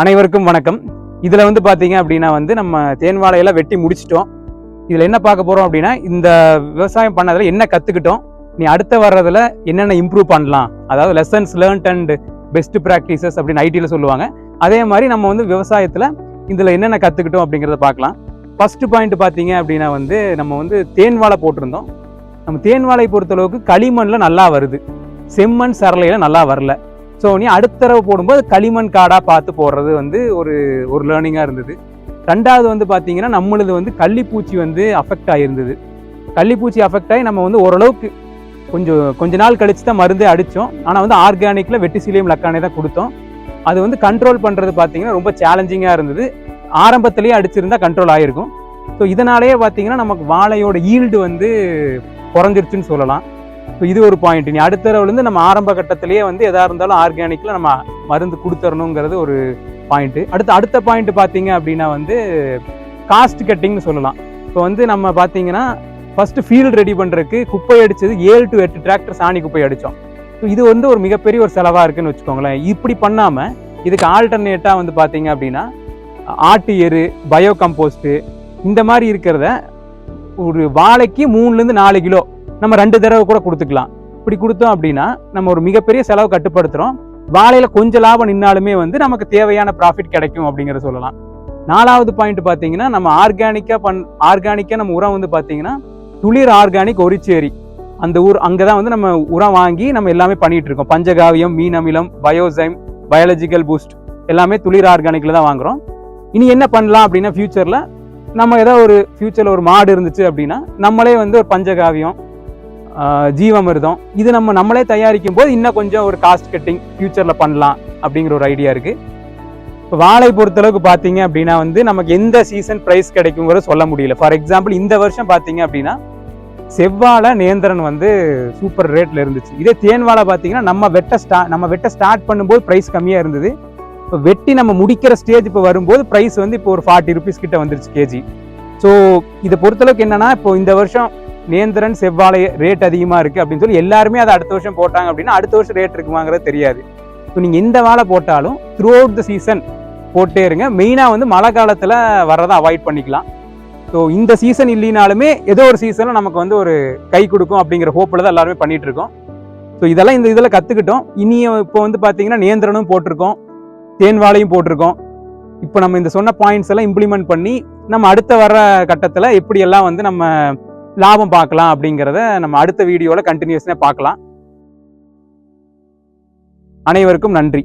அனைவருக்கும் வணக்கம். இதில் வந்து பார்த்தீங்க அப்படின்னா நம்ம தேன் வாழையெல்லாம் வெட்டி முடிச்சிட்டோம். இதில் என்ன பார்க்க போகிறோம் அப்படின்னா, இந்த விவசாயம் பண்ணதில் என்ன கற்றுக்கிட்டோம், நீ அடுத்த வர்றதில் என்னென்ன இம்ப்ரூவ் பண்ணலாம், அதாவது lessons learned and best practices அப்படின்னு ஐடியில் சொல்லுவாங்க. அதே மாதிரி நம்ம வந்து விவசாயத்தில் இதில் என்னென்ன கற்றுக்கிட்டோம் அப்படிங்கிறத பார்க்கலாம். ஃபஸ்ட்டு பாயிண்ட் பார்த்தீங்க அப்படின்னா நம்ம வந்து தேன் வாழை போட்டிருந்தோம். நம்ம தேன் வாழை பொறுத்தளவுக்கு களிமண்ணில் நல்லா வருது, செம்மண் சரளையில் நல்லா வரல. ஸோ நீ அடுத்த தடவை போடும்போது களிமண் காடாக பார்த்து போடுறது வந்து ஒரு லேர்னிங்காக இருந்தது. ரெண்டாவது வந்து பார்த்தீங்கன்னா, நம்மளது வந்து கள்ளிப்பூச்சி வந்து அஃபெக்ட் ஆகிருந்தது. கள்ளிப்பூச்சி அஃபெக்ட் ஆகி நம்ம வந்து ஓரளவுக்கு கொஞ்ச நாள் கழிச்சு தான் மருந்தே அடித்தோம். ஆனால் வந்து ஆர்கானிக்கில் வெட்டிசிலியம் லக்கானே தான் கொடுத்தோம். அது வந்து கண்ட்ரோல் பண்ணுறது பார்த்தீங்கன்னா ரொம்ப சேலஞ்சிங்காக இருந்தது. ஆரம்பத்திலேயே அடிச்சிருந்தா கண்ட்ரோல் ஆகிருக்கும். ஸோ இதனாலேயே பார்த்தீங்கன்னா நமக்கு வாழையோட ஈல்டு வந்து குறைஞ்சிருச்சுன்னு சொல்லலாம். ஸோ இது ஒரு பாயிண்ட். நீ அடுத்த தடவைலேருந்து நம்ம ஆரம்ப கட்டத்திலேயே வந்து எதாக இருந்தாலும் ஆர்கானிக்கில் நம்ம மருந்து கொடுத்துடணுங்கிறது ஒரு பாயிண்ட்டு. அடுத்த பாயிண்ட் பார்த்தீங்க அப்படின்னா காஸ்ட் கட்டிங்னு சொல்லலாம். இப்போ வந்து நம்ம பார்த்தீங்கன்னா ஃபஸ்ட்டு ஃபீல்டு ரெடி பண்ணுறதுக்கு குப்பை அடித்தது 7 to 8 டிராக்டர் சாணி குப்பை அடித்தோம். ஸோ இது வந்து ஒரு மிகப்பெரிய ஒரு செலவாக இருக்குன்னு வச்சுக்கோங்களேன். இப்படி பண்ணாமல் இதுக்கு ஆல்டர்னேட்டாக வந்து பார்த்தீங்க அப்படின்னா ஆட்டு எரு, பயோ கம்போஸ்ட்டு இந்த மாதிரி இருக்கிறத ஒரு வாழைக்கு 3 to 4 கிலோ நம்ம 2 தடவை கூட கொடுத்துக்கலாம். இப்படி கொடுத்தோம் அப்படின்னா நம்ம ஒரு மிகப்பெரிய செலவு கட்டுப்படுத்துகிறோம். வாழையில் கொஞ்சம் லாபம் நின்னாலுமே வந்து நமக்கு தேவையான ப்ராஃபிட் கிடைக்கும் அப்படிங்கிற சொல்லலாம். 4வது பாயிண்ட் பார்த்தீங்கன்னா, நம்ம ஆர்கானிக்காக நம்ம உரம் வந்து பார்த்தீங்கன்னா துளிர் ஆர்கானிக் ஒரிச்சேரி அந்த ஊர் அங்கே தான் வந்து நம்ம உரம் வாங்கி நம்ம எல்லாமே பண்ணிகிட்டு இருக்கோம். பஞ்சகாவியம், மீன் அமிலம், பயோசைம், பயாலஜிக்கல் பூஸ்ட் எல்லாமே துளிர் ஆர்கானிக்கில் தான் வாங்குகிறோம். இனி என்ன பண்ணலாம் அப்படின்னா, ஃபியூச்சரில் நம்ம ஏதாவது ஒரு ஃபியூச்சரில் ஒரு மாடு இருந்துச்சு அப்படின்னா நம்மளே வந்து ஒரு பஞ்சகாவியம், ஜீவாமிர்தம் இது நம்மளே தயாரிக்கும் போது இன்னும் கொஞ்சம் ஒரு காஸ்ட் கட்டிங் ஃபியூச்சரில் பண்ணலாம் அப்படிங்கிற ஒரு ஐடியா இருக்குது. இப்போ வாழை பொறுத்தளவுக்கு பார்த்தீங்க அப்படின்னா நமக்கு எந்த சீசன் ப்ரைஸ் கிடைக்குங்கிறத சொல்ல முடியல. ஃபார் எக்ஸாம்பிள் இந்த வருஷம் பார்த்தீங்க அப்படின்னா செவ்வாழை நேந்திரன் வந்து சூப்பர் ரேட்டில் இருந்துச்சு. இதே தேன் வாழை பார்த்தீங்கன்னா நம்ம வெட்ட ஸ்டார்ட் பண்ணும்போது ப்ரைஸ் கம்மியாக இருந்தது. இப்போ வெட்டி நம்ம முடிக்கிற ஸ்டேஜ் இப்போ வரும்போது ப்ரைஸ் வந்து இப்போ ஒரு 40 rupees கிட்ட வந்துருச்சு கேஜி. ஸோ இதை பொறுத்தளவுக்கு என்னன்னா, இப்போ இந்த வருஷம் நேந்திரன் செவ்வாழை ரேட் அதிகமாக இருக்குது அப்படின்னு சொல்லி எல்லாருமே அதை அடுத்த வருஷம் போட்டாங்க அப்படின்னா அடுத்த வருஷம் ரேட் இருக்குமாங்கிறது தெரியாது. ஸோ நீங்கள் எந்த வாழை போட்டாலும் த்ரூ அவுட் த சீசன் போட்டே இருங்க. மெயினாக வந்து மழை காலத்தில் வர்றதை அவாய்ட் பண்ணிக்கலாம். ஸோ இந்த சீசன் இல்லைனாலுமே ஏதோ ஒரு சீசனில் நமக்கு வந்து ஒரு கை கொடுக்கும் அப்படிங்கிற ஹோப்பில் தான் எல்லாருமே பண்ணிகிட்டு இருக்கோம். ஸோ இதெல்லாம் இந்த இதில் கற்றுக்கிட்டோம். இனியும் இப்போ வந்து பார்த்தீங்கன்னா நேந்திரனும் போட்டிருக்கோம், தேன் வாழையும் போட்டிருக்கோம். இப்போ நம்ம இந்த சொன்ன பாயிண்ட்ஸ் எல்லாம் இம்ப்ளிமெண்ட் பண்ணி நம்ம அடுத்த வர கட்டத்தில் எப்படியெல்லாம் வந்து நம்ம லாபம் பார்க்கலாம் அப்படிங்கிறத நம்ம அடுத்த வீடியோவில் கண்டினியூஸாக பார்க்கலாம். அனைவருக்கும் நன்றி.